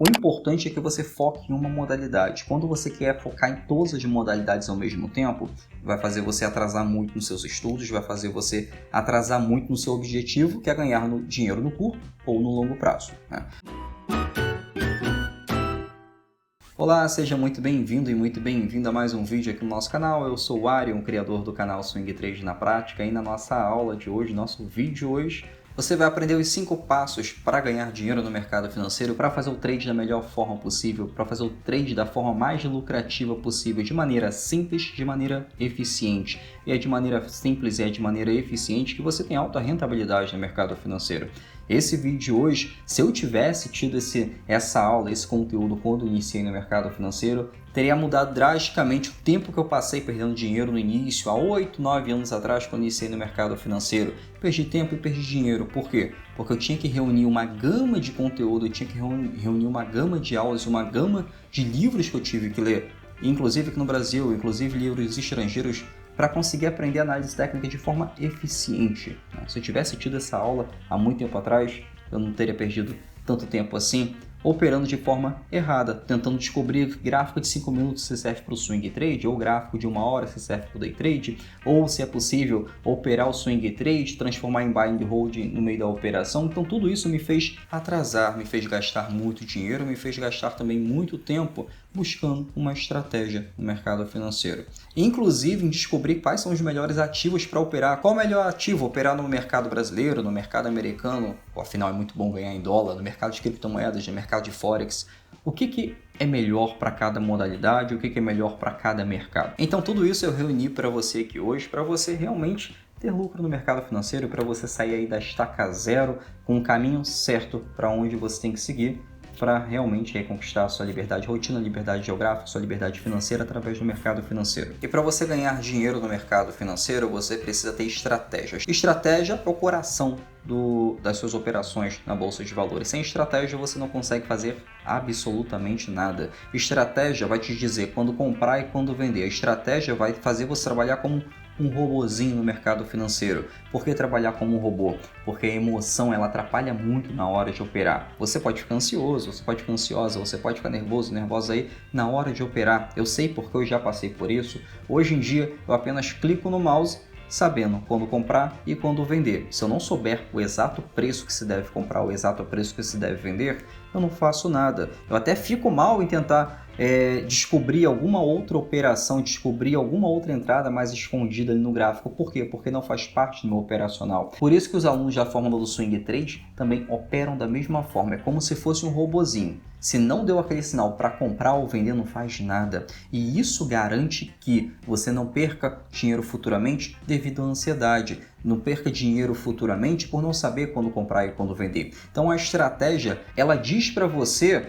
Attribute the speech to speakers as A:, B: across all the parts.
A: O importante é que você foque em uma modalidade. Quando você quer focar em todas as modalidades ao mesmo tempo, vai fazer você atrasar muito nos seus estudos, vai fazer você atrasar muito no seu objetivo, que é ganhar dinheiro no curto ou no longo prazo, né? Olá, seja muito bem-vindo e muito bem-vinda a mais um vídeo aqui no nosso canal. Eu sou o Arion, criador do canal Swing Trade na Prática, e na nossa aula de hoje, nosso vídeo de hoje, você vai aprender os 5 passos para ganhar dinheiro no mercado financeiro, para fazer o trade da melhor forma possível, para fazer o trade da forma mais lucrativa possível, de maneira simples, de maneira eficiente. E é de maneira simples e é de maneira eficiente que você tem alta rentabilidade no mercado financeiro. Esse vídeo de hoje, se eu tivesse tido essa aula, esse conteúdo quando iniciei no mercado financeiro, teria mudado drasticamente o tempo que eu passei perdendo dinheiro no início, há 8, 9 anos atrás, quando iniciei no mercado financeiro. Perdi tempo e perdi dinheiro. Por quê? Porque eu tinha que reunir uma gama de conteúdo, eu tinha que reunir uma gama de aulas, uma gama de livros que eu tive que ler, inclusive aqui no Brasil, inclusive livros estrangeiros, para conseguir aprender análise técnica de forma eficiente. Se eu tivesse tido essa aula há muito tempo atrás, eu não teria perdido tanto tempo assim operando de forma errada, tentando descobrir gráfico de 5 minutos se serve para o swing trade, ou gráfico de 1 hora se serve para o day trade, ou se é possível operar o swing trade, transformar em buy and hold no meio da operação. Então tudo isso me fez atrasar, me fez gastar muito dinheiro, me fez gastar também muito tempo buscando uma estratégia no mercado financeiro. Inclusive em descobrir quais são os melhores ativos para operar, qual o melhor ativo operar no mercado brasileiro, no mercado americano, afinal é muito bom ganhar em dólar, no mercado de criptomoedas, no mercado de Forex, o que é melhor para cada modalidade, o que é melhor para cada mercado. Então tudo isso eu reuni para você aqui hoje, para você realmente ter lucro no mercado financeiro, para você sair aí da estaca zero com o caminho certo para onde você tem que seguir para realmente conquistar a sua liberdade rotina, liberdade geográfica, sua liberdade financeira através do mercado financeiro. E para você ganhar dinheiro no mercado financeiro, você precisa ter estratégias. Estratégia é o coração das suas operações na bolsa de valores. Sem estratégia você não consegue fazer absolutamente nada. Estratégia vai te dizer quando comprar e quando vender. A estratégia vai fazer você trabalhar como um robozinho no mercado financeiro. Por que trabalhar como um robô? Porque a emoção ela atrapalha muito na hora de operar. Você pode ficar ansioso, você pode ficar ansiosa, você pode ficar nervosa aí na hora de operar. Eu sei porque eu já passei por isso. Hoje em dia eu apenas clico no mouse sabendo quando comprar e quando vender. Se eu não souber o exato preço que se deve comprar, o exato preço que se deve vender, eu não faço nada. Eu até fico mal em tentar descobrir alguma outra operação, descobrir alguma outra entrada mais escondida ali no gráfico. Por quê? Porque não faz parte do meu operacional. Por isso que os alunos da fórmula do Swing Trade também operam da mesma forma. É como se fosse um robozinho. Se não deu aquele sinal para comprar ou vender, não faz nada. E isso garante que você não perca dinheiro futuramente devido à ansiedade. Não perca dinheiro futuramente por não saber quando comprar e quando vender. Então a estratégia, ela diz para você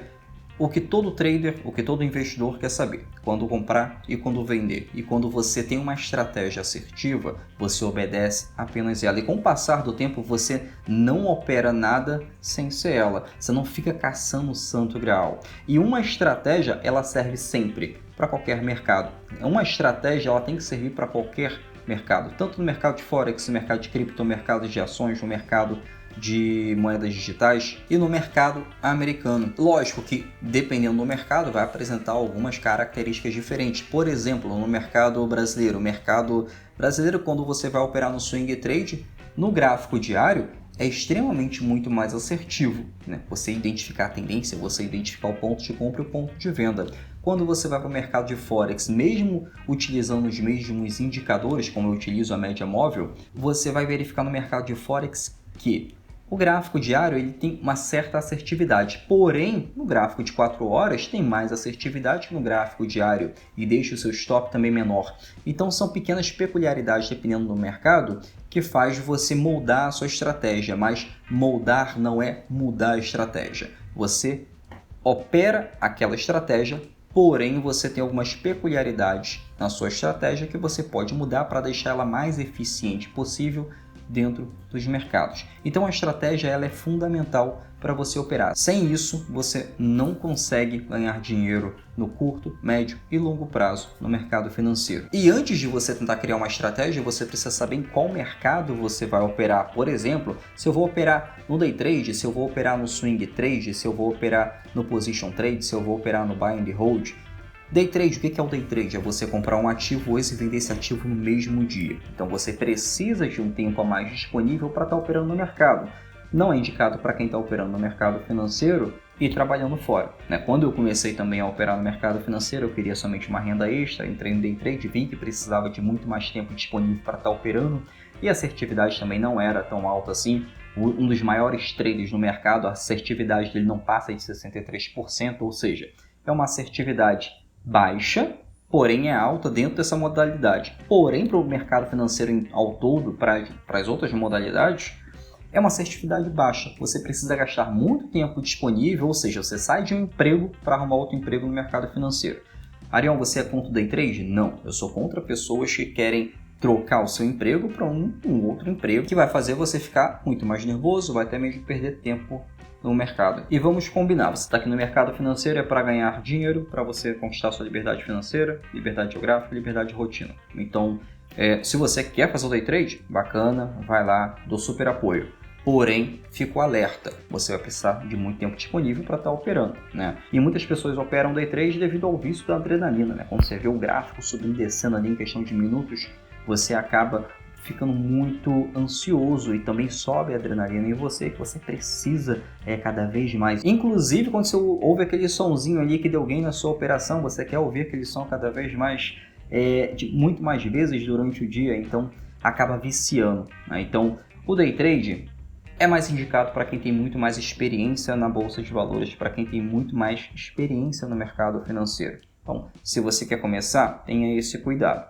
A: o que todo trader, o que todo investidor quer saber, quando comprar e quando vender. E quando você tem uma estratégia assertiva, você obedece apenas ela. E com o passar do tempo, você não opera nada sem ser ela. Você não fica caçando o santo graal. E uma estratégia, ela serve sempre para qualquer mercado. Uma estratégia, ela tem que servir para qualquer mercado. Tanto no mercado de Forex, no mercado de cripto, no mercado de ações, no mercado de moedas digitais e no mercado americano. Lógico que, dependendo do mercado, vai apresentar algumas características diferentes. Por exemplo, no mercado brasileiro, quando você vai operar no swing trade, no gráfico diário, é extremamente muito mais assertivo, né? Você identificar a tendência, você identificar o ponto de compra e o ponto de venda. Quando você vai para o mercado de Forex, mesmo utilizando os mesmos indicadores, como eu utilizo a média móvel, você vai verificar no mercado de Forex que o gráfico diário ele tem uma certa assertividade, porém, no gráfico de 4 horas tem mais assertividade que no gráfico diário e deixa o seu stop também menor. Então são pequenas peculiaridades dependendo do mercado que faz você moldar a sua estratégia, mas moldar não é mudar a estratégia. Você opera aquela estratégia, porém você tem algumas peculiaridades na sua estratégia que você pode mudar para deixar ela mais eficiente possível dentro dos mercados. Então a estratégia ela é fundamental para você operar. Sem isso, você não consegue ganhar dinheiro no curto, médio e longo prazo no mercado financeiro. E antes de você tentar criar uma estratégia, você precisa saber em qual mercado você vai operar. Por exemplo, se eu vou operar no day trade, se eu vou operar no swing trade, se eu vou operar no position trade, se eu vou operar no buy and hold. Day trade, o que é o day trade? É você comprar um ativo hoje e vender esse ativo no mesmo dia. Então você precisa de um tempo a mais disponível para estar operando no mercado. Não é indicado para quem está operando no mercado financeiro e trabalhando fora. Quando eu comecei também a operar no mercado financeiro, eu queria somente uma renda extra, entrei no day trade, vi que precisava de muito mais tempo disponível para estar operando e a assertividade também não era tão alta assim. Um dos maiores traders no mercado, a assertividade dele não passa de 63%, ou seja, é uma assertividade baixa, porém é alta dentro dessa modalidade. Porém, para o mercado financeiro ao todo, para as outras modalidades, é uma assertividade baixa. Você precisa gastar muito tempo disponível, ou seja, você sai de um emprego para arrumar outro emprego no mercado financeiro. Ariel, você é contra o day trade? Não, eu sou contra pessoas que querem trocar o seu emprego para um outro emprego que vai fazer você ficar muito mais nervoso, vai até mesmo perder tempo no mercado. E vamos combinar, você está aqui no mercado financeiro é para ganhar dinheiro, para você conquistar sua liberdade financeira, liberdade geográfica, liberdade de rotina. Então, se você quer fazer o day trade, bacana, vai lá, dou super apoio. Porém, fico alerta, você vai precisar de muito tempo disponível para estar operando, E muitas pessoas operam day trade devido ao vício da adrenalina, Quando você vê o gráfico subindo e descendo ali em questão de minutos, você acaba ficando muito ansioso e também sobe a adrenalina em você, que você precisa cada vez mais. Inclusive, quando você ouve aquele sonzinho ali que deu gain na sua operação, você quer ouvir aquele som cada vez mais, muito mais vezes durante o dia, então acaba viciando. Então, o day trade é mais indicado para quem tem muito mais experiência na bolsa de valores, para quem tem muito mais experiência no mercado financeiro. Então, se você quer começar, tenha esse cuidado.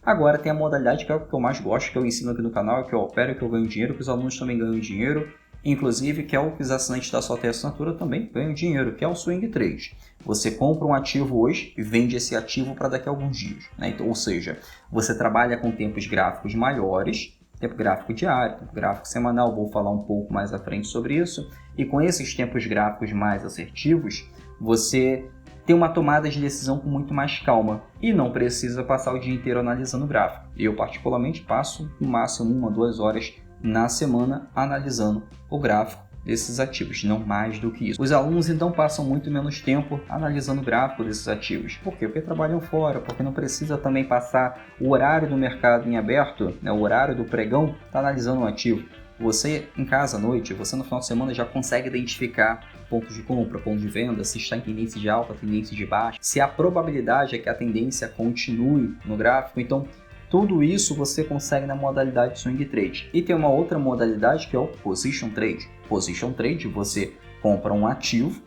A: Agora tem a modalidade que é o que eu mais gosto, que eu ensino aqui no canal, que eu opero, que eu ganho dinheiro, que os alunos também ganham dinheiro, inclusive que é o que os assinantes da Só Tem Assinatura também ganham dinheiro, que é o swing trade. Você compra um ativo hoje e vende esse ativo para daqui a alguns dias. Então, ou seja, você trabalha com tempos gráficos maiores, tempo gráfico diário, tempo gráfico semanal, vou falar um pouco mais à frente sobre isso, e com esses tempos gráficos mais assertivos, você tem uma tomada de decisão com muito mais calma e não precisa passar o dia inteiro analisando o gráfico. Eu particularmente passo no máximo 1 a 2 horas na semana analisando o gráfico desses ativos, não mais do que isso. Os alunos então passam muito menos tempo analisando o gráfico desses ativos. Por quê? Porque trabalham fora, porque não precisa também passar o horário do mercado em aberto, o horário do pregão, tá analisando um ativo. Você em casa à noite, você no final de semana já consegue identificar pontos de compra, pontos de venda, se está em tendência de alta, tendência de baixa, se a probabilidade é que a tendência continue no gráfico. Então, tudo isso você consegue na modalidade swing trade. E tem uma outra modalidade que é o position trade. Position trade, você compra um ativo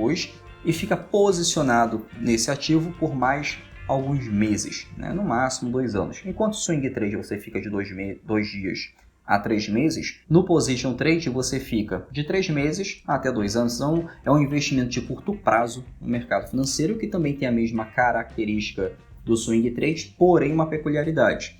A: hoje e fica posicionado nesse ativo por mais alguns meses, no máximo 2 anos. Enquanto swing trade você fica de 2 dias a 3 meses, no position trade você fica de 3 meses até 2 anos. Então é um investimento de curto prazo no mercado financeiro que também tem a mesma característica do swing trade, porém uma peculiaridade.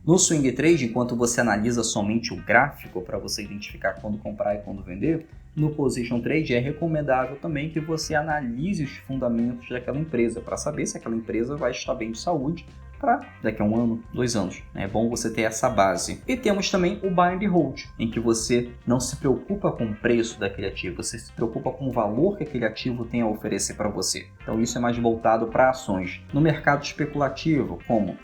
A: No swing trade, enquanto você analisa somente o gráfico para você identificar quando comprar e quando vender, no position trade é recomendável também que você analise os fundamentos daquela empresa para saber se aquela empresa vai estar bem de saúde para daqui a 1 ano, 2 anos. É bom você ter essa base. E temos também o buy and hold, em que você não se preocupa com o preço daquele ativo, você se preocupa com o valor que aquele ativo tem a oferecer para você. Então isso é mais voltado para ações. No mercado especulativo, como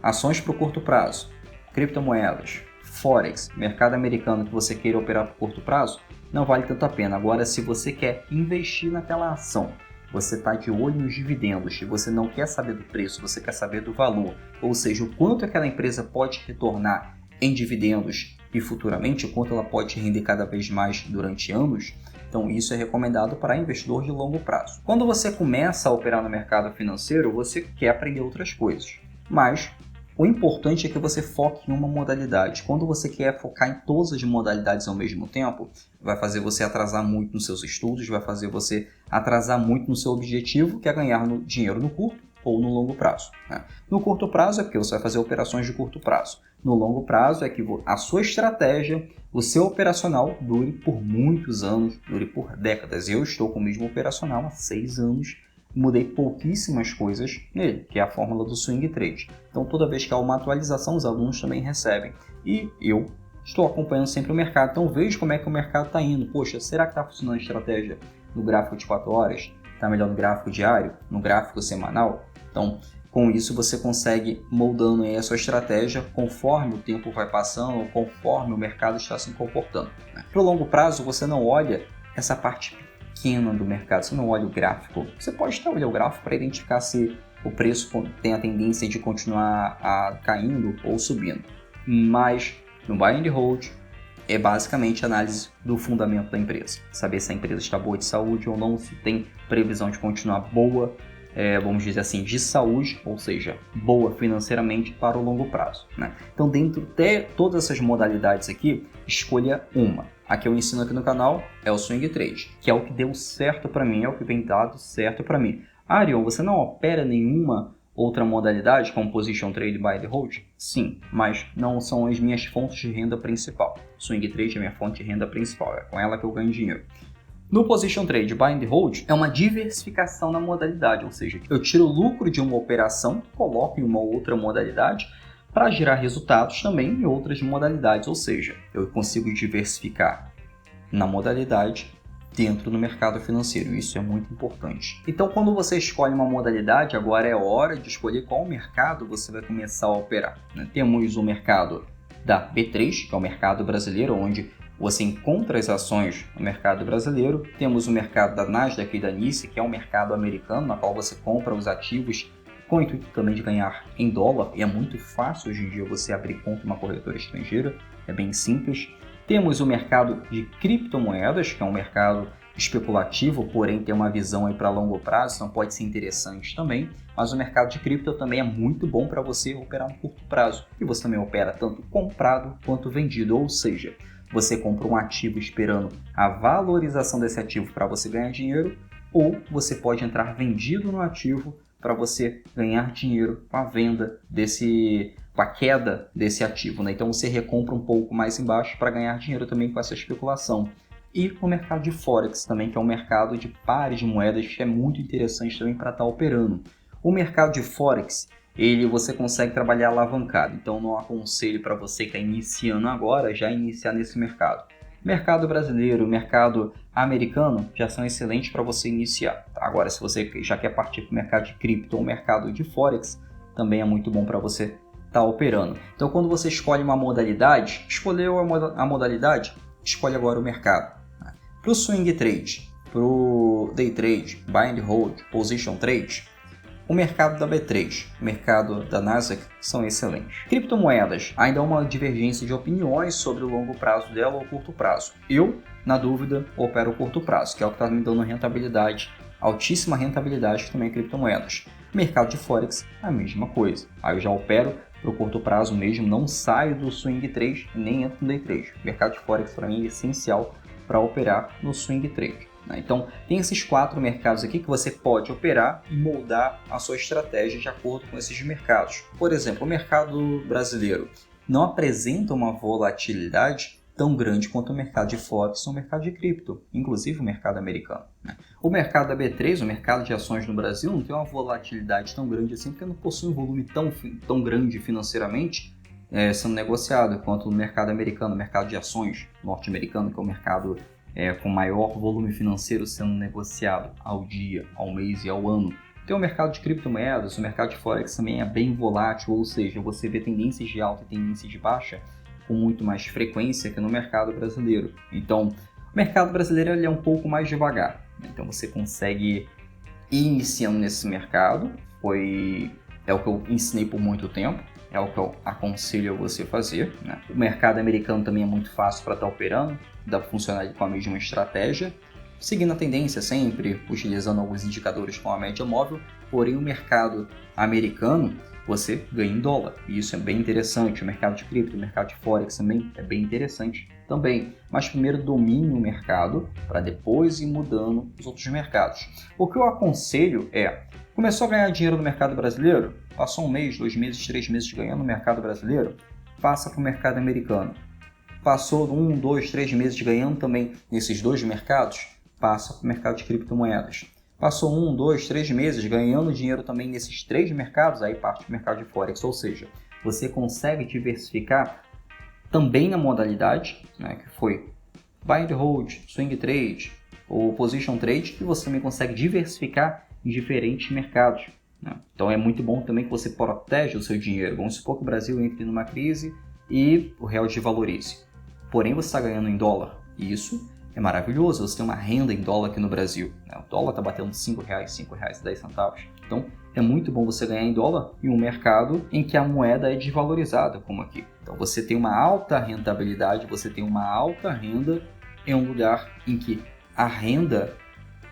A: ações para o curto prazo, criptomoedas, forex, mercado americano que você queira operar por curto prazo, não vale tanto a pena. Agora, se você quer investir naquela ação, você está de olho nos dividendos e você não quer saber do preço, você quer saber do valor, ou seja, o quanto aquela empresa pode retornar em dividendos e futuramente, o quanto ela pode render cada vez mais durante anos, então isso é recomendado para investidor de longo prazo. Quando você começa a operar no mercado financeiro, você quer aprender outras coisas, mas o importante é que você foque em uma modalidade. Quando você quer focar em todas as modalidades ao mesmo tempo, vai fazer você atrasar muito nos seus estudos, vai fazer você atrasar muito no seu objetivo, que é ganhar dinheiro no curto, ou no longo prazo, né? No curto prazo é porque você vai fazer operações de curto prazo. No longo prazo é que a sua estratégia, o seu operacional dure por muitos anos, dure por décadas. Eu estou com o mesmo operacional há 6 anos, mudei pouquíssimas coisas nele, que é a fórmula do swing trade. Então toda vez que há uma atualização, os alunos também recebem. E eu estou acompanhando sempre o mercado, então vejo como é que o mercado está indo. Poxa, será que está funcionando a estratégia no gráfico de 4 horas? Está melhor no gráfico diário? No gráfico semanal? Então, com isso você consegue moldando aí a sua estratégia conforme o tempo vai passando, conforme o mercado está se comportando, né? Para o longo prazo, você não olha essa parte pequena do mercado, você não olha o gráfico. Você pode até olhar o gráfico para identificar se o preço tem a tendência de continuar caindo ou subindo. Mas no buy and hold é basicamente análise do fundamento da empresa. Saber se a empresa está boa de saúde ou não, se tem previsão de continuar boa, vamos dizer assim, de saúde, ou seja, boa financeiramente para o longo prazo, né? Então, dentro de todas essas modalidades aqui, escolha uma. A que eu ensino aqui no canal é o swing trade, que é o que deu certo para mim, é o que vem dado certo para mim. Arion, você não opera nenhuma outra modalidade, como position trade, buy and hold? Sim, mas não são as minhas fontes de renda principal. Swing trade é minha fonte de renda principal, é com ela que eu ganho dinheiro. No position trade, buy and hold, é uma diversificação na modalidade, ou seja, eu tiro o lucro de uma operação, coloco em uma outra modalidade para gerar resultados também em outras modalidades, ou seja, eu consigo diversificar na modalidade dentro do mercado financeiro. Isso é muito importante. Então, quando você escolhe uma modalidade, agora é hora de escolher qual mercado você vai começar a operar, né? Temos o mercado da B3, que é o mercado brasileiro, onde você encontra as ações no mercado brasileiro. Temos o mercado da Nasdaq e da NYSE, que é um mercado americano, na qual você compra os ativos com o intuito também de ganhar em dólar. E é muito fácil hoje em dia você abrir conta em uma corretora estrangeira, é bem simples. Temos o mercado de criptomoedas, que é um mercado especulativo, porém tem uma visão aí para longo prazo, então pode ser interessante também. Mas o mercado de cripto também é muito bom para você operar no curto prazo. E você também opera tanto comprado quanto vendido, ou seja, você compra um ativo esperando a valorização desse ativo para você ganhar dinheiro, ou você pode entrar vendido no ativo para você ganhar dinheiro com a venda com a queda desse ativo, né? Então você recompra um pouco mais embaixo para ganhar dinheiro também com essa especulação. E o mercado de Forex também, que é um mercado de pares de moedas que é muito interessante também para estar operando. O mercado de Forex, você consegue trabalhar alavancado, então não aconselho para você que está iniciando agora já iniciar nesse mercado. Mercado brasileiro, mercado americano já são excelentes para você iniciar. Agora, se você já quer partir para o mercado de cripto ou mercado de Forex, também é muito bom para você estar operando. Então, quando você escolhe uma modalidade, escolheu a modalidade, escolhe agora o mercado. Para o swing trade, para o day trade, buy and hold, position trade, o mercado da B3, o mercado da Nasdaq são excelentes. Criptomoedas, ainda há uma divergência de opiniões sobre o longo prazo dela ou o curto prazo. Eu, na dúvida, opero o curto prazo, que é o que está me dando rentabilidade, altíssima rentabilidade também em criptomoedas. Mercado de Forex, a mesma coisa. Aí eu já opero para o curto prazo mesmo, não saio do swing trade nem entro no day trade. O mercado de Forex para mim é essencial para operar no swing trade. Então, tem esses 4 mercados aqui que você pode operar e moldar a sua estratégia de acordo com esses mercados. Por exemplo, o mercado brasileiro não apresenta uma volatilidade tão grande quanto o mercado de Forex ou o mercado de cripto, inclusive o mercado americano. O mercado da B3, o mercado de ações no Brasil, não tem uma volatilidade tão grande assim, porque não possui um volume tão grande financeiramente sendo negociado, quanto no mercado americano, o mercado de ações norte-americano, que é o mercado com maior volume financeiro sendo negociado ao dia, ao mês e ao ano. Tem o mercado de criptomoedas, o mercado de Forex também é bem volátil, ou seja, você vê tendências de alta e tendências de baixa com muito mais frequência que no mercado brasileiro. Então, o mercado brasileiro ele é um pouco mais devagar. Então, você consegue ir iniciando nesse mercado, é o que eu ensinei por muito tempo, é o que eu aconselho a você fazer, né? O mercado americano também é muito fácil para estar operando, dá para funcionar com a mesma estratégia. seguindo a tendência sempre, utilizando alguns indicadores com a média móvel, porém o mercado americano você ganha em dólar, e isso é bem interessante. O mercado de cripto, o mercado de Forex também é bem interessante também, mas primeiro domine o mercado para depois ir mudando os outros mercados. O que eu aconselho é, começou a ganhar dinheiro no mercado brasileiro, passou 1 mês, 2 meses, 3 meses ganhando no mercado brasileiro, passa para o mercado americano. Passou 1, 2, 3 meses ganhando também nesses dois mercados, passa para o mercado de criptomoedas. Passou 1, 2, 3 meses ganhando dinheiro também nesses 3 mercados, aí parte para o mercado de Forex. Ou seja, você consegue diversificar também na modalidade, né, que foi Buy and Hold, Swing Trade ou Position Trade, e você também consegue diversificar em diferentes mercados. Né? Então é muito bom também que você protege o seu dinheiro. Vamos supor que o Brasil entre numa crise e o real desvalorize. Porém, você está ganhando em dólar. E isso é maravilhoso, você tem uma renda em dólar aqui no Brasil. O dólar está batendo R$5, R$5,10. Então, é muito bom você ganhar em dólar em um mercado em que a moeda é desvalorizada, como aqui. Então, você tem uma alta rentabilidade, você tem uma alta renda em um lugar em que a renda,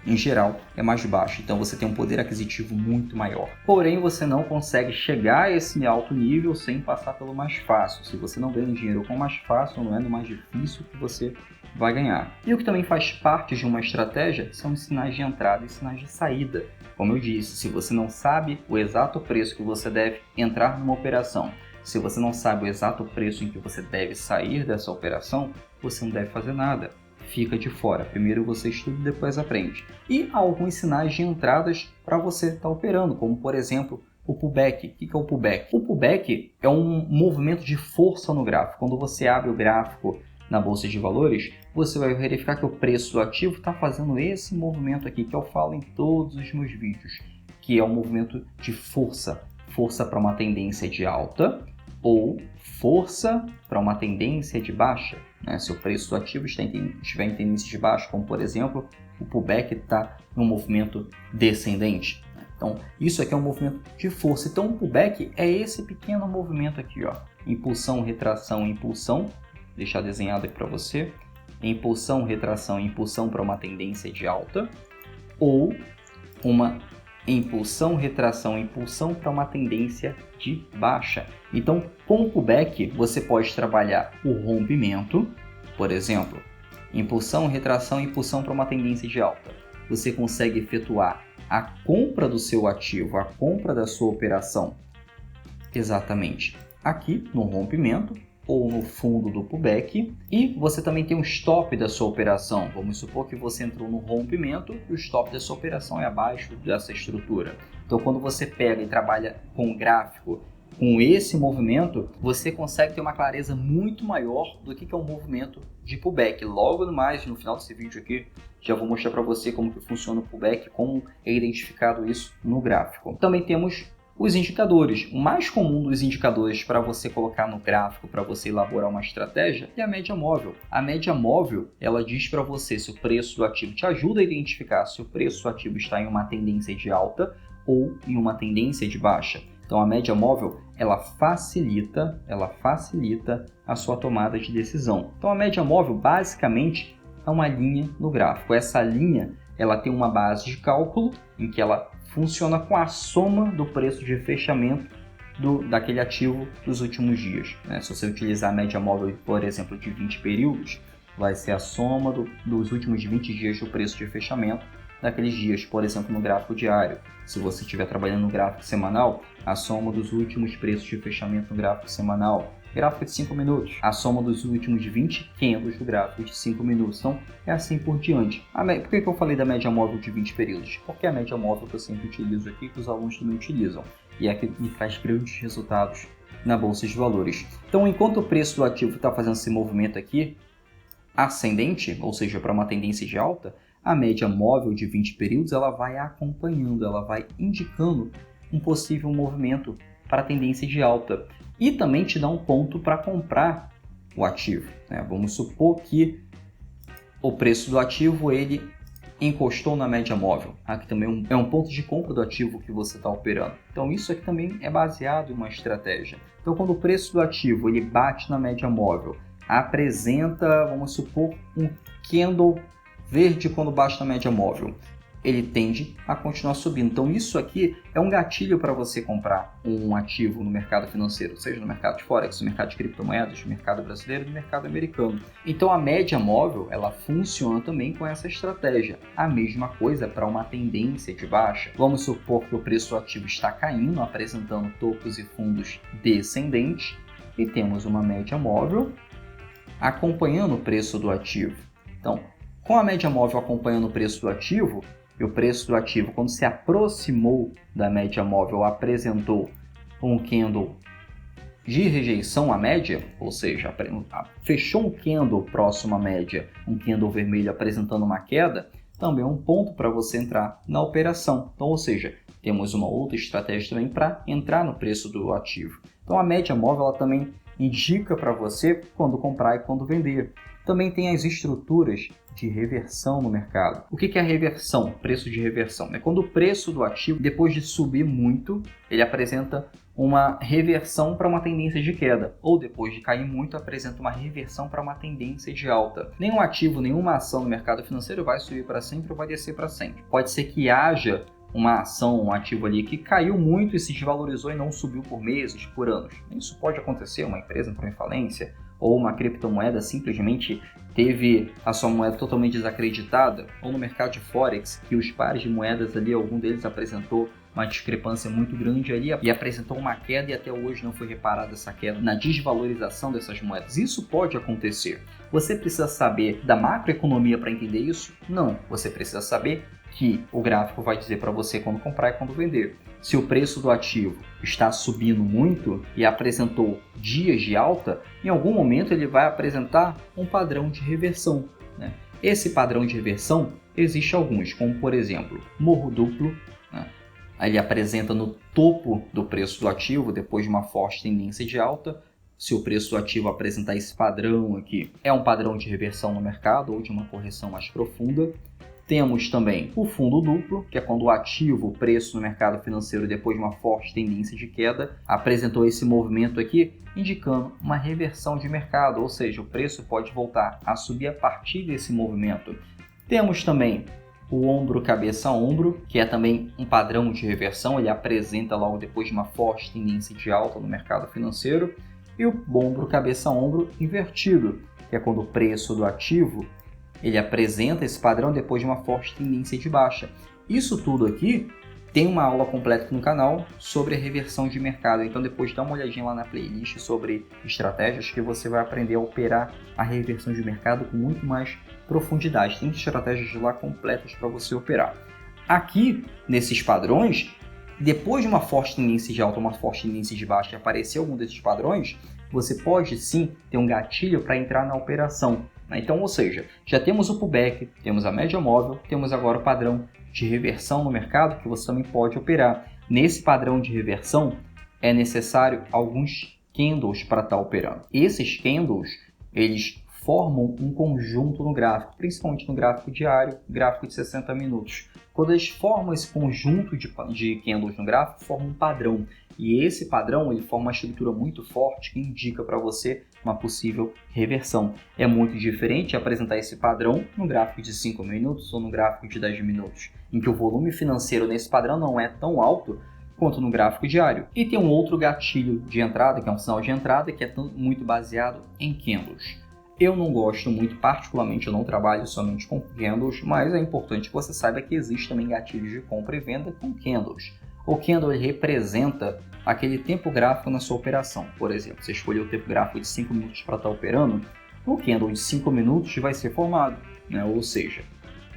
A: em geral, é mais baixa. Então, você tem um poder aquisitivo muito maior. Porém, você não consegue chegar a esse alto nível sem passar pelo mais fácil. Se você não ganha dinheiro com o mais fácil, não é no mais difícil que você vai ganhar. E o que também faz parte de uma estratégia são os sinais de entrada e sinais de saída. Como eu disse, se você não sabe o exato preço que você deve entrar numa operação, se você não sabe o exato preço em que você deve sair dessa operação, você não deve fazer nada. Fica de fora. Primeiro você estuda e depois aprende. E há alguns sinais de entradas para você estar operando, como por exemplo o pullback. O que é o pullback? O pullback é um movimento de força no gráfico. Quando você abre o gráfico na Bolsa de Valores, você vai verificar que o preço do ativo está fazendo esse movimento aqui, que eu falo em todos os meus vídeos, que é um movimento de força. Força para uma tendência de alta ou força para uma tendência de baixa. Né? Se o preço do ativo estiver em tendência de baixa, como por exemplo, o pullback está em um movimento descendente. Então, isso aqui é um movimento de força. Então, o pullback é esse pequeno movimento aqui, ó. Impulsão, retração, impulsão. Deixar desenhado aqui para você. Impulsão, retração, impulsão para uma tendência de alta. Ou uma impulsão, retração, impulsão para uma tendência de baixa. Então, com o pullback, você pode trabalhar o rompimento, por exemplo, impulsão, retração, impulsão para uma tendência de alta. Você consegue efetuar a compra do seu ativo, a compra da sua operação, exatamente aqui no rompimento ou no fundo do pullback, e você também tem um stop da sua operação. Vamos supor que você entrou no rompimento e o stop da sua operação é abaixo dessa estrutura. Então, quando você pega e trabalha com o gráfico, com esse movimento, você consegue ter uma clareza muito maior do que é um movimento de pullback. Logo mais, no final desse vídeo aqui, já vou mostrar para você como que funciona o pullback, como é identificado isso no gráfico. Também temos os indicadores. O mais comum dos indicadores para você colocar no gráfico, para você elaborar uma estratégia, é a média móvel. A média móvel, ela diz para você se o preço do ativo, te ajuda a identificar se o preço do ativo está em uma tendência de alta ou em uma tendência de baixa. Então, a média móvel, ela facilita a sua tomada de decisão. Então, a média móvel, basicamente, é uma linha no gráfico. Essa linha, ela tem uma base de cálculo em que ela funciona com a soma do preço de fechamento daquele ativo dos últimos dias. Né? Se você utilizar a média móvel, por exemplo, de 20 períodos, vai ser a soma dos últimos 20 dias do preço de fechamento daqueles dias, por exemplo, no gráfico diário. Se você estiver trabalhando no gráfico semanal, a soma dos últimos preços de fechamento no gráfico semanal. Gráfico de 5 minutos, a soma dos últimos 20 candles do gráfico de 5 minutos. Então, é assim por diante. Por que eu falei da média móvel de 20 períodos? Porque é a média móvel que eu sempre utilizo aqui, que os alunos também utilizam. E é que me traz grandes resultados na Bolsa de Valores. Então, enquanto o preço do ativo está fazendo esse movimento aqui, ascendente, ou seja, para uma tendência de alta, a média móvel de 20 períodos ela vai acompanhando, ela vai indicando um possível movimento para a tendência de alta. E também te dá um ponto para comprar o ativo. Né? Vamos supor que o preço do ativo ele encostou na média móvel. Aqui também é um ponto de compra do ativo que você está operando. Então isso aqui também é baseado em uma estratégia. Então quando o preço do ativo ele bate na média móvel, apresenta, vamos supor, um candle verde quando bate na média móvel, ele tende a continuar subindo. Então isso aqui é um gatilho para você comprar um ativo no mercado financeiro, seja no mercado de Forex, no mercado de criptomoedas, no mercado brasileiro, no mercado americano. Então a média móvel, ela funciona também com essa estratégia. A mesma coisa para uma tendência de baixa. Vamos supor que o preço do ativo está caindo, apresentando topos e fundos descendentes, e temos uma média móvel acompanhando o preço do ativo. Então, com a média móvel acompanhando o preço do ativo, e o preço do ativo, quando se aproximou da média móvel, apresentou um candle de rejeição à média, ou seja, fechou um candle próximo à média, um candle vermelho apresentando uma queda, também é um ponto para você entrar na operação. Então, ou seja, temos uma outra estratégia também para entrar no preço do ativo. Então, a média móvel ela também indica para você quando comprar e quando vender. Também tem as estruturas de reversão no mercado. O que é a reversão? Preço de reversão. É quando o preço do ativo, depois de subir muito, ele apresenta uma reversão para uma tendência de queda. Ou depois de cair muito, apresenta uma reversão para uma tendência de alta. Nenhum ativo, nenhuma ação no mercado financeiro vai subir para sempre ou vai descer para sempre. Pode ser que haja uma ação, um ativo ali que caiu muito e se desvalorizou e não subiu por meses, por anos. Isso pode acontecer, uma empresa entrou em falência, ou uma criptomoeda simplesmente teve a sua moeda totalmente desacreditada, ou no mercado de Forex, que os pares de moedas ali, algum deles apresentou uma discrepância muito grande ali e apresentou uma queda e até hoje não foi reparada essa queda na desvalorização dessas moedas. Isso pode acontecer. Você precisa saber da macroeconomia para entender isso? Não. Você precisa saber que o gráfico vai dizer para você quando comprar e quando vender. Se o preço do ativo está subindo muito e apresentou dias de alta, em algum momento ele vai apresentar um padrão de reversão, né? Esse padrão de reversão existe alguns, como por exemplo, morro duplo, né? Ele apresenta no topo do preço do ativo depois de uma forte tendência de alta. Se o preço do ativo apresentar esse padrão aqui, é um padrão de reversão no mercado ou de uma correção mais profunda. Temos também o fundo duplo, que é quando o ativo, o preço no mercado financeiro, depois de uma forte tendência de queda, apresentou esse movimento aqui, indicando uma reversão de mercado, ou seja, o preço pode voltar a subir a partir desse movimento. Temos também o ombro cabeça ombro, que é também um padrão de reversão, ele apresenta logo depois de uma forte tendência de alta no mercado financeiro, e o ombro cabeça ombro invertido, que é quando o preço do ativo ele apresenta esse padrão depois de uma forte tendência de baixa. Isso tudo aqui tem uma aula completa aqui no canal sobre a reversão de mercado. Então depois dá uma olhadinha lá na playlist sobre estratégias que você vai aprender a operar a reversão de mercado com muito mais profundidade. Tem estratégias lá completas para você operar. Aqui, nesses padrões, depois de uma forte tendência de alta, uma forte tendência de baixa, aparecer algum desses padrões, você pode sim ter um gatilho para entrar na operação. Então, ou seja, já temos o pullback, temos a média móvel, temos agora o padrão de reversão no mercado que você também pode operar. Nesse padrão de reversão é necessário alguns candles para estar operando. Esses candles, eles formam um conjunto no gráfico, principalmente no gráfico diário, gráfico de 60 minutos. Quando eles formam esse conjunto de candles no gráfico, formam um padrão. E esse padrão ele forma uma estrutura muito forte que indica para você uma possível reversão. É muito diferente apresentar esse padrão no gráfico de 5 minutos ou no gráfico de 10 minutos, em que o volume financeiro nesse padrão não é tão alto quanto no gráfico diário. E tem um outro gatilho de entrada, que é um sinal de entrada, que é muito baseado em candles. Eu não gosto muito, particularmente eu não trabalho somente com candles, mas é importante que você saiba que existe também gatilhos de compra e venda com candles. O candle representa aquele tempo gráfico na sua operação. Por exemplo, você escolheu o tempo gráfico de 5 minutos para estar operando, o candle de 5 minutos vai ser formado, né? Ou seja,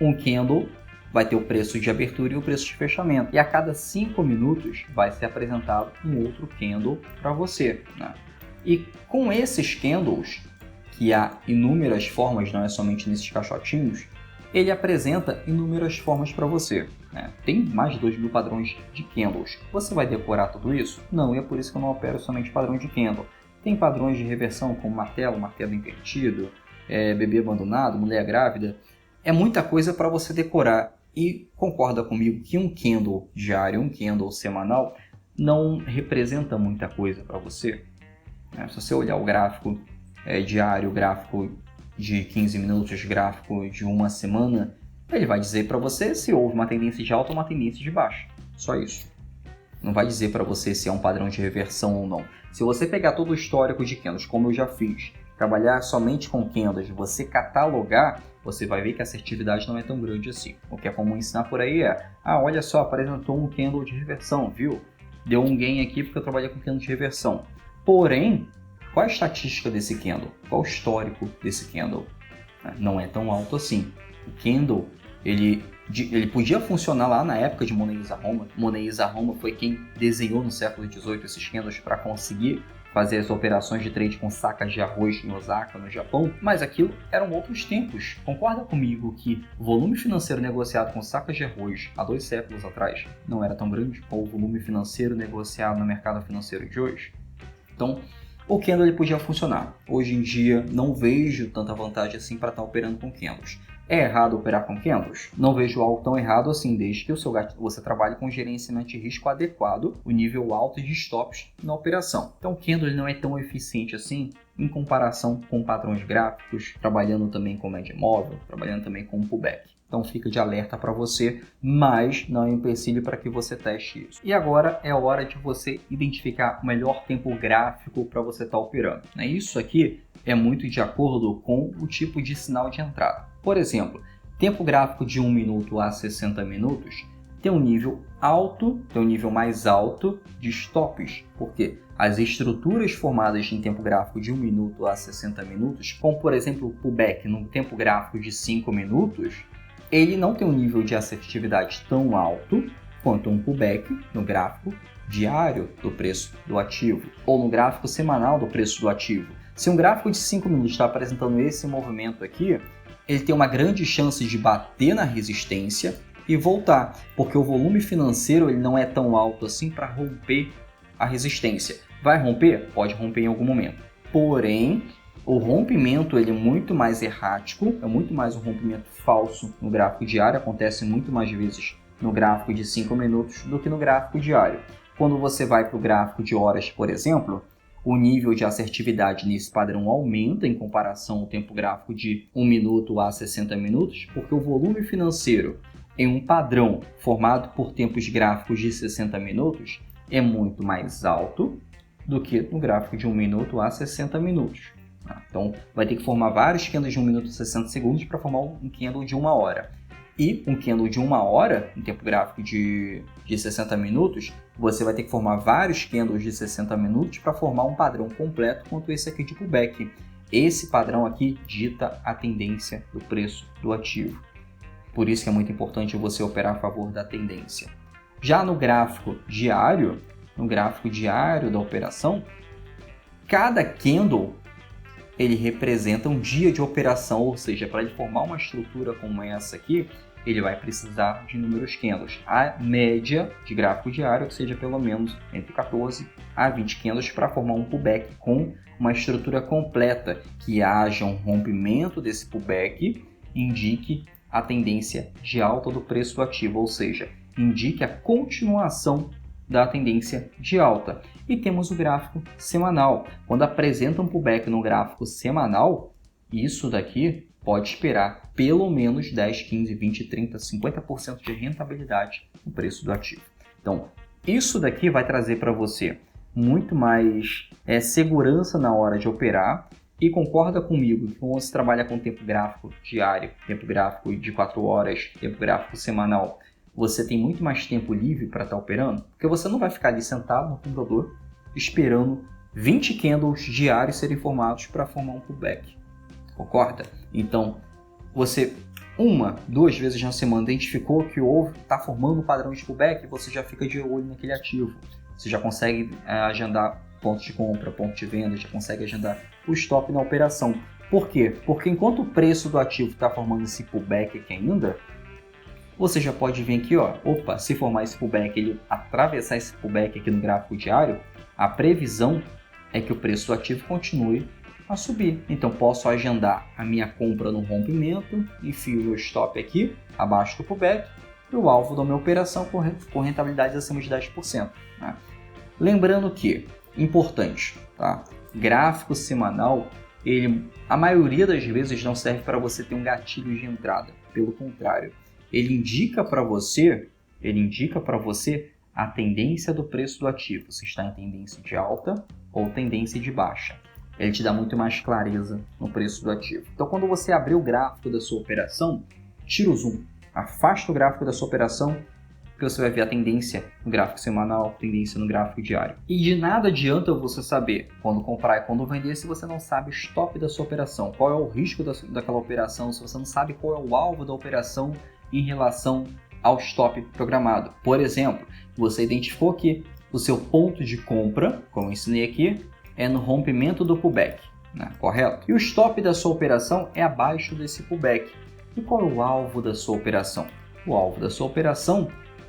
A: um candle vai ter o preço de abertura e o preço de fechamento. E a cada 5 minutos vai ser apresentado um outro candle para você, né? E com esses candles, que há inúmeras formas, não é somente nesses caixotinhos, ele apresenta inúmeras formas para você, né? Tem mais de 2.000 padrões de candles. Você vai decorar tudo isso? Não, e é por isso que eu não opero somente padrão de candle. Tem padrões de reversão como martelo invertido, bebê abandonado, mulher grávida. É muita coisa para você decorar. E concorda comigo que um candle diário, um candle semanal, não representa muita coisa para você? Se você olhar o gráfico diário, o gráfico de 15 minutos, gráfico de uma semana, ele vai dizer para você se houve uma tendência de alta ou uma tendência de baixa. Só isso. Não vai dizer para você se é um padrão de reversão ou não. Se você pegar todo o histórico de candles, como eu já fiz, trabalhar somente com candles, você catalogar, você vai ver que a assertividade não é tão grande assim. O que é comum ensinar por aí é, olha só, apresentou um candle de reversão, viu? Deu um gain aqui porque eu trabalhei com candle de reversão. Porém, qual a estatística desse candle? Qual o histórico desse candle? Não é tão alto assim. O candle, ele podia funcionar lá na época de Money is a Home. Money is a Home foi quem desenhou no século XVIII esses candles para conseguir fazer as operações de trade com sacas de arroz em Osaka, no Japão, mas aquilo eram outros tempos. Concorda comigo que o volume financeiro negociado com sacas de arroz há 2 séculos atrás não era tão grande como o volume financeiro negociado no mercado financeiro de hoje? Então, o candle ele podia funcionar. Hoje em dia, não vejo tanta vantagem assim para estar operando com candles. É errado operar com candles? Não vejo algo tão errado assim, desde que você trabalhe com gerenciamento de risco adequado, o nível alto de stops na operação. Então, o candle ele não é tão eficiente assim em comparação com padrões gráficos, trabalhando também com média móvel, trabalhando também com pullback. Então fica de alerta para você, mas não é um empecilho para que você teste isso. E agora é hora de você identificar o melhor tempo gráfico para você estar operando. Isso aqui é muito de acordo com o tipo de sinal de entrada. Por exemplo, tempo gráfico de 1 minuto a 60 minutos tem um nível alto, tem um nível mais alto de stops, porque as estruturas formadas em tempo gráfico de 1 minuto a 60 minutos, como por exemplo o pullback no tempo gráfico de 5 minutos, ele não tem um nível de assertividade tão alto quanto um pullback no gráfico diário do preço do ativo ou no gráfico semanal do preço do ativo. Se um gráfico de 5 minutos está apresentando esse movimento aqui, ele tem uma grande chance de bater na resistência e voltar, porque o volume financeiro ele não é tão alto assim para romper a resistência. Vai romper? Pode romper em algum momento. Porém, o rompimento ele é muito mais errático, é muito mais um rompimento falso no gráfico diário, acontece muito mais vezes no gráfico de 5 minutos do que no gráfico diário. Quando você vai para o gráfico de horas, por exemplo, o nível de assertividade nesse padrão aumenta em comparação ao tempo gráfico de 1 minuto a 60 minutos, porque o volume financeiro em um padrão formado por tempos gráficos de 60 minutos é muito mais alto do que no gráfico de 1 minuto a 60 minutos. Então, vai ter que formar vários candles de 1 minuto e 60 segundos para formar um candle de 1 hora. E um candle de 1 hora, em tempo gráfico de 60 minutos, você vai ter que formar vários candles de 60 minutos para formar um padrão completo quanto esse aqui de pullback. Esse padrão aqui dita a tendência do preço do ativo. Por isso que é muito importante você operar a favor da tendência. Já no gráfico diário da operação, cada candle ele representa um dia de operação, ou seja, para ele formar uma estrutura como essa aqui, ele vai precisar de inúmeros candles. A média de gráfico diário que seja pelo menos entre 14 a 20 candles para formar um pullback com uma estrutura completa, que haja um rompimento desse pullback, indique a tendência de alta do preço do ativo, ou seja, indique a continuação da tendência de alta. E temos o gráfico semanal. Quando apresenta um pullback no gráfico semanal, isso daqui pode esperar pelo menos 10, 15, 20, 30, 50% de rentabilidade no preço do ativo. Então, isso daqui vai trazer para você muito mais segurança na hora de operar. E concorda comigo que quando você trabalha com tempo gráfico diário, tempo gráfico de 4 horas, tempo gráfico semanal, você tem muito mais tempo livre para estar operando, porque você não vai ficar ali sentado no computador esperando 20 candles diários serem formados para formar um pullback. Concorda? Então, você 1, 2 vezes na semana identificou que está formando um padrão de pullback, você já fica de olho naquele ativo. Você já consegue agendar pontos de compra, ponto de venda, já consegue agendar o stop na operação. Por quê? Porque enquanto o preço do ativo está formando esse pullback aqui ainda, você já pode vir aqui, se formar esse pullback, ele atravessar esse pullback aqui no gráfico diário, a previsão é que o preço do ativo continue a subir. Então, posso agendar a minha compra no rompimento, enfio o meu stop aqui, abaixo do pullback, e o alvo da minha operação com rentabilidade acima de 10%. Né? Lembrando que, importante, tá? Gráfico semanal a maioria das vezes não serve para você ter um gatilho de entrada. Pelo contrário, ele indica para você a tendência do preço do ativo, se está em tendência de alta ou tendência de baixa. Ele te dá muito mais clareza no preço do ativo. Então, quando você abrir o gráfico da sua operação, tira o zoom, afasta o gráfico da sua operação, que você vai ver a tendência no gráfico semanal, tendência no gráfico diário. E de nada adianta você saber quando comprar e quando vender se você não sabe o stop da sua operação, qual é o risco daquela operação, se você não sabe qual é o alvo da operação em relação ao stop programado. Por exemplo, você identificou que o seu ponto de compra, como eu ensinei aqui, é no rompimento do pullback, né? Correto? E o stop da sua operação é abaixo desse pullback. E qual é o alvo da sua operação? O alvo da sua operação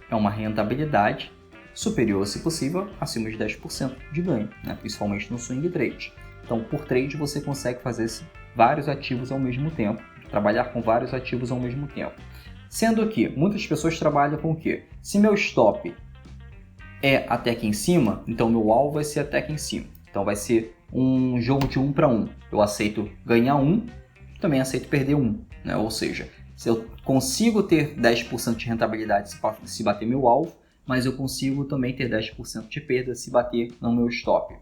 A: é uma rentabilidade superior, se possível, acima de 10% de ganho, né? Principalmente no swing trade. Então, por trade, você consegue fazer vários ativos ao mesmo tempo, trabalhar com vários ativos ao mesmo tempo. Sendo que muitas pessoas trabalham com o quê? Se meu stop é até aqui em cima, então meu alvo vai ser até aqui em cima. Então vai ser um jogo de 1 para 1. Eu aceito ganhar 1, também aceito perder 1. Né? Ou seja, se eu consigo ter 10% de rentabilidade se bater meu alvo, mas eu consigo também ter 10% de perda se bater no meu stop.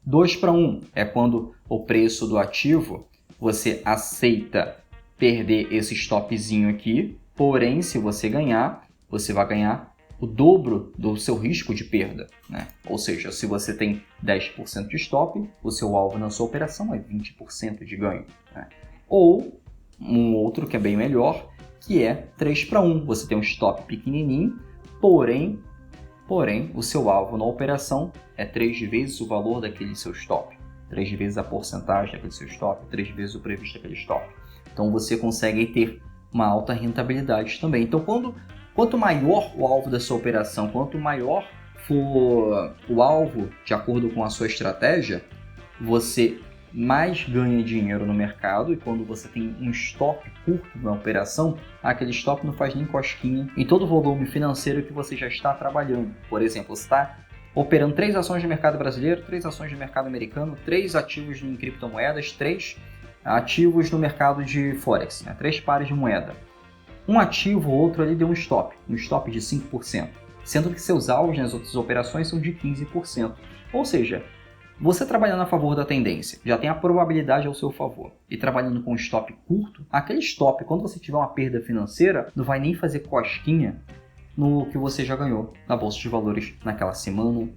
A: 2 para 1 é quando o preço do ativo, você aceita perder esse stopzinho aqui, porém, se você ganhar, você vai ganhar o dobro do seu risco de perda, né? Ou seja, se você tem 10% de stop, o seu alvo na sua operação é 20% de ganho, né? Ou um outro que é bem melhor, que é 3 para 1. Você tem um stop pequenininho, porém, o seu alvo na operação é 3 vezes o valor daquele seu stop, 3 vezes a porcentagem daquele seu stop, 3 vezes o previsto daquele stop. Então, você consegue ter uma alta rentabilidade também. Então, quanto maior o alvo da sua operação, quanto maior for o alvo de acordo com a sua estratégia, você mais ganha dinheiro no mercado. E quando você tem um stop curto na operação, aquele stop não faz nem cosquinha em todo o volume financeiro que você já está trabalhando. Por exemplo, você está operando 3 ações no mercado brasileiro, 3 ações no mercado americano, 3 ativos em criptomoedas, 3 ativos no mercado de Forex, né? 3 pares de moeda. Um ativo ou outro ali deu um stop de 5%, sendo que seus alvos nas outras operações são de 15%. Ou seja, você trabalhando a favor da tendência, já tem a probabilidade ao seu favor. E trabalhando com um stop curto, aquele stop, quando você tiver uma perda financeira, não vai nem fazer cosquinha no que você já ganhou na Bolsa de Valores naquela semana,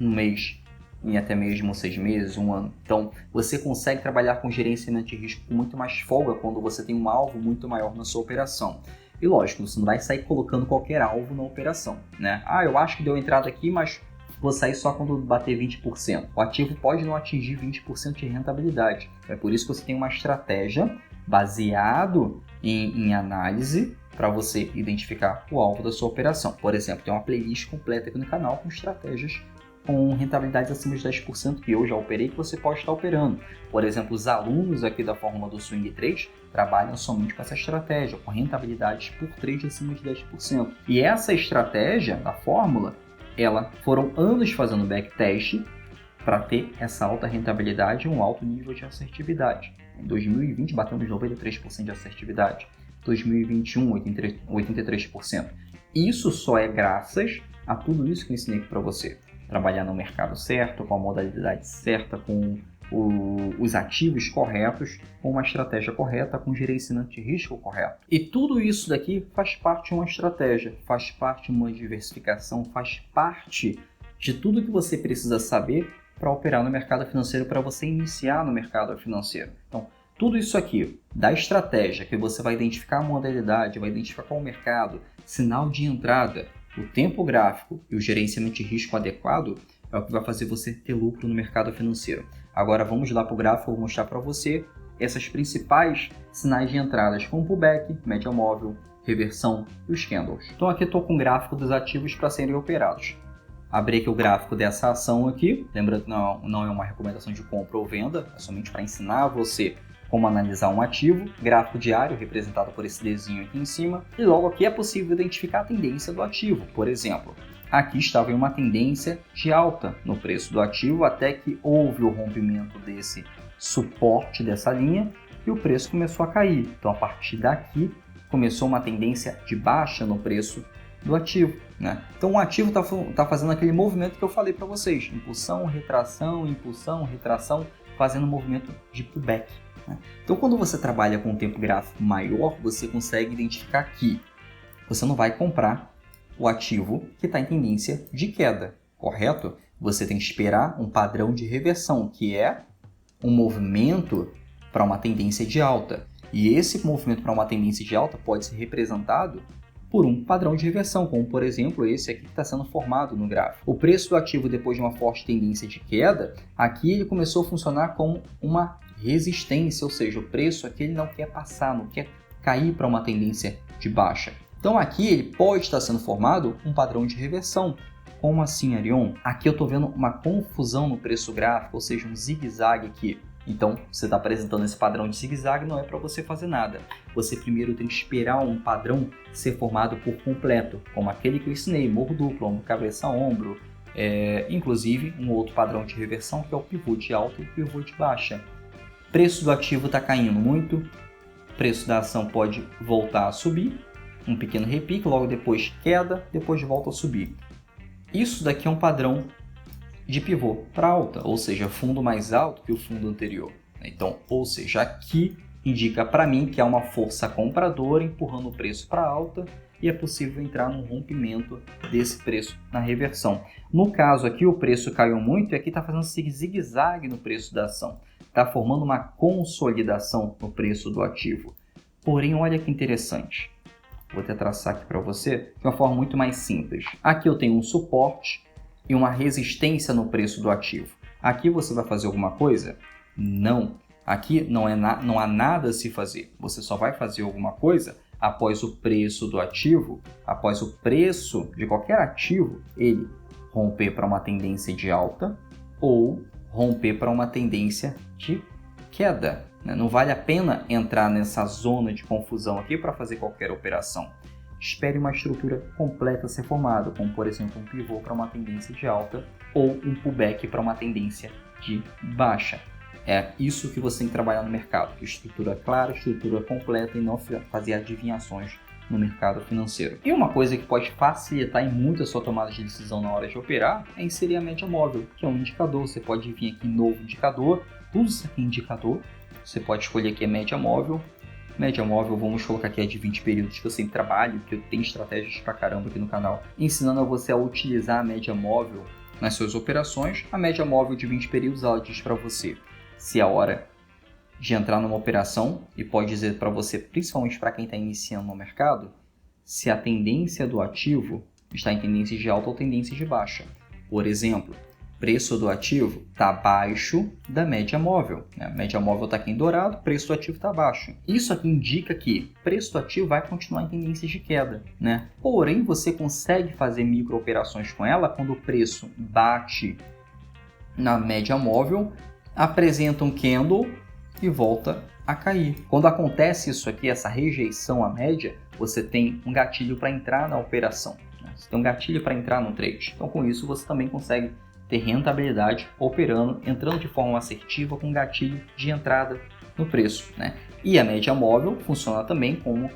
A: um mês, em até mesmo 6 meses, 1 ano. Então, você consegue trabalhar com gerenciamento de risco com muito mais folga quando você tem um alvo muito maior na sua operação. E lógico, você não vai sair colocando qualquer alvo na operação, né? Eu acho que deu entrada aqui, mas vou sair só quando bater 20%. O ativo pode não atingir 20% de rentabilidade. É por isso que você tem uma estratégia baseado em análise para você identificar o alvo da sua operação. Por exemplo, tem uma playlist completa aqui no canal com estratégias com rentabilidades acima de 10% que eu já operei, que você pode estar operando. Por exemplo, os alunos aqui da Fórmula do Swing Trade trabalham somente com essa estratégia, com rentabilidades por trade acima de 10%. E essa estratégia da fórmula, foram anos fazendo backtest para ter essa alta rentabilidade e um alto nível de assertividade. Em 2020, batemos 93% de assertividade. 2021, 83%. Isso só é graças a tudo isso que eu ensinei aqui para você. Trabalhar no mercado certo, com a modalidade certa, com os ativos corretos, com uma estratégia correta, com gerenciamento de risco correto. E tudo isso daqui faz parte de uma estratégia, faz parte de uma diversificação, faz parte de tudo que você precisa saber para operar no mercado financeiro, para você iniciar no mercado financeiro. Então, tudo isso aqui, da estratégia, que você vai identificar a modalidade, vai identificar qual o mercado, sinal de entrada, o tempo gráfico e o gerenciamento de risco adequado é o que vai fazer você ter lucro no mercado financeiro. Agora vamos lá para o gráfico, eu vou mostrar para você essas principais sinais de entradas, como pullback, média móvel, reversão e os candles. Então aqui estou com o gráfico dos ativos para serem operados. Abri aqui o gráfico dessa ação aqui, lembrando que não é uma recomendação de compra ou venda, é somente para ensinar você como analisar um ativo, gráfico diário representado por esse Dzinho aqui em cima, e logo aqui é possível identificar a tendência do ativo. Por exemplo, aqui estava em uma tendência de alta no preço do ativo até que houve o rompimento desse suporte dessa linha e o preço começou a cair. Então, a partir daqui, começou uma tendência de baixa no preço do ativo, né? Então, o ativo está fazendo aquele movimento que eu falei para vocês. Impulsão, retração, fazendo um movimento de pullback, né? Então, quando você trabalha com um tempo gráfico maior, você consegue identificar que você não vai comprar o ativo que está em tendência de queda, correto? Você tem que esperar um padrão de reversão, que é um movimento para uma tendência de alta. E esse movimento para uma tendência de alta pode ser representado por um padrão de reversão, como por exemplo esse aqui que está sendo formado no gráfico. O preço do ativo depois de uma forte tendência de queda, aqui ele começou a funcionar como uma resistência, ou seja, o preço aqui ele não quer passar, não quer cair para uma tendência de baixa. Então aqui ele pode estar sendo formado um padrão de reversão. Como assim, Arion? Aqui eu estou vendo uma confusão no preço gráfico, ou seja, um zigue-zague aqui. Então, você está apresentando esse padrão de zigue-zague, não é para você fazer nada. Você primeiro tem que esperar um padrão ser formado por completo, como aquele que eu ensinei, morro duplo, ombro, cabeça, ombro. Inclusive, um outro padrão de reversão que é o pivô de alta e o pivô de baixa. Preço do ativo está caindo muito, preço da ação pode voltar a subir, um pequeno repique, logo depois queda, depois volta a subir. Isso daqui é um padrão de pivô para alta, ou seja, fundo mais alto que o fundo anterior. Então, ou seja, aqui indica para mim que há uma força compradora empurrando o preço para alta e é possível entrar num rompimento desse preço na reversão. No caso aqui, o preço caiu muito e aqui está fazendo zigue-zague no preço da ação. Está formando uma consolidação no preço do ativo. Porém, olha que interessante. Vou até traçar aqui para você de uma forma muito mais simples. Aqui eu tenho um suporte e uma resistência no preço do ativo. Aqui você vai fazer alguma coisa? Não. Aqui não há nada a se fazer. Você só vai fazer alguma coisa após o preço do ativo, após o preço de qualquer ativo, ele romper para uma tendência de alta ou romper para uma tendência de queda. Não vale a pena entrar nessa zona de confusão aqui para fazer qualquer operação. Espere uma estrutura completa ser formada, como por exemplo um pivô para uma tendência de alta ou um pullback para uma tendência de baixa. É isso que você tem que trabalhar no mercado, estrutura clara, estrutura completa e não fazer adivinhações no mercado financeiro. E uma coisa que pode facilitar em muito a sua tomada de decisão na hora de operar é inserir a média móvel, que é um indicador. Você pode vir aqui em novo indicador, tudo isso aqui é indicador. Você pode escolher aqui a média móvel. Média móvel, vamos colocar aqui a de 20 períodos que eu sempre trabalho, que eu tenho estratégias pra caramba aqui no canal, ensinando a você a utilizar a média móvel nas suas operações. A média móvel de 20 períodos, ela diz para você se é hora de entrar numa operação e pode dizer para você, principalmente para quem está iniciando no mercado, se a tendência do ativo está em tendência de alta ou tendência de baixa. Por exemplo, preço do ativo está abaixo da média móvel. A média móvel está aqui em dourado, preço do ativo está abaixo. Isso aqui indica que preço do ativo vai continuar em tendência de queda, né? Porém, você consegue fazer micro operações com ela quando o preço bate na média móvel, apresenta um candle e volta a cair. Quando acontece isso aqui, essa rejeição à média, você tem um gatilho para entrar na operação, né? Você tem um gatilho para entrar no trade. Então, com isso, você também consegue ter rentabilidade operando, entrando de forma assertiva com gatilho de entrada no preço, né? E a média móvel funciona também como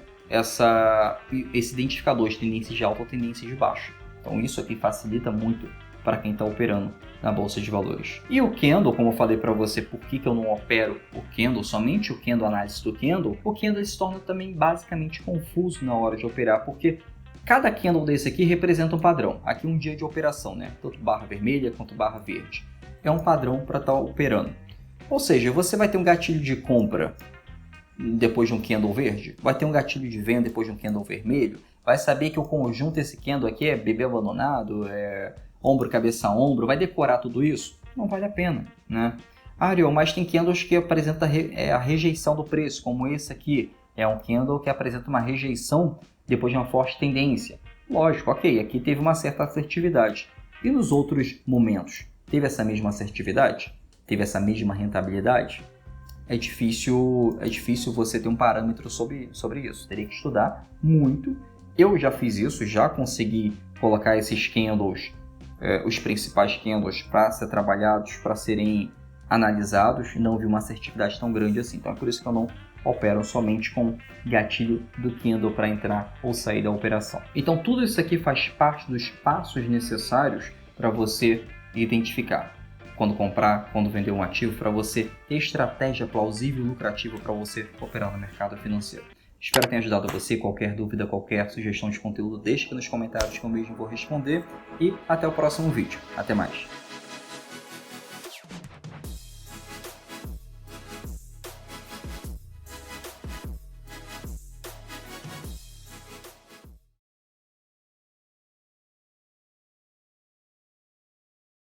A: esse identificador de tendência de alta ou tendência de baixa. Então isso aqui facilita muito para quem está operando na Bolsa de Valores. E o candle, como eu falei para você, por que eu não opero o candle, somente o candle, análise do candle, o candle se torna também basicamente confuso na hora de operar, porque cada candle desse aqui representa um padrão. Aqui um dia de operação, né? Tanto barra vermelha quanto barra verde. É um padrão para estar operando. Ou seja, você vai ter um gatilho de compra depois de um candle verde, vai ter um gatilho de venda depois de um candle vermelho, vai saber que o conjunto desse candle aqui é bebê abandonado, é ombro, cabeça, ombro, vai decorar tudo isso? Não vale a pena, né? Ariel, mas tem candles que apresentam a rejeição do preço, como esse aqui. É um candle que apresenta uma rejeição depois de uma forte tendência. Lógico, ok, aqui teve uma certa assertividade. E nos outros momentos? Teve essa mesma assertividade? Teve essa mesma rentabilidade? É difícil você ter um parâmetro sobre isso. Teria que estudar muito. Eu já fiz isso, já consegui colocar esses candles, os principais candles, para ser trabalhados, para serem analisados e não vi uma assertividade tão grande assim. Então é por isso que eu não opero somente com gatilho do Kindle para entrar ou sair da operação. Então tudo isso aqui faz parte dos passos necessários para você identificar quando comprar, quando vender um ativo, para você ter estratégia plausível e lucrativa para você operar no mercado financeiro. Espero que tenha ajudado você. Qualquer dúvida, qualquer sugestão de conteúdo, deixe aqui nos comentários que eu mesmo vou responder. E até o próximo vídeo. Até mais!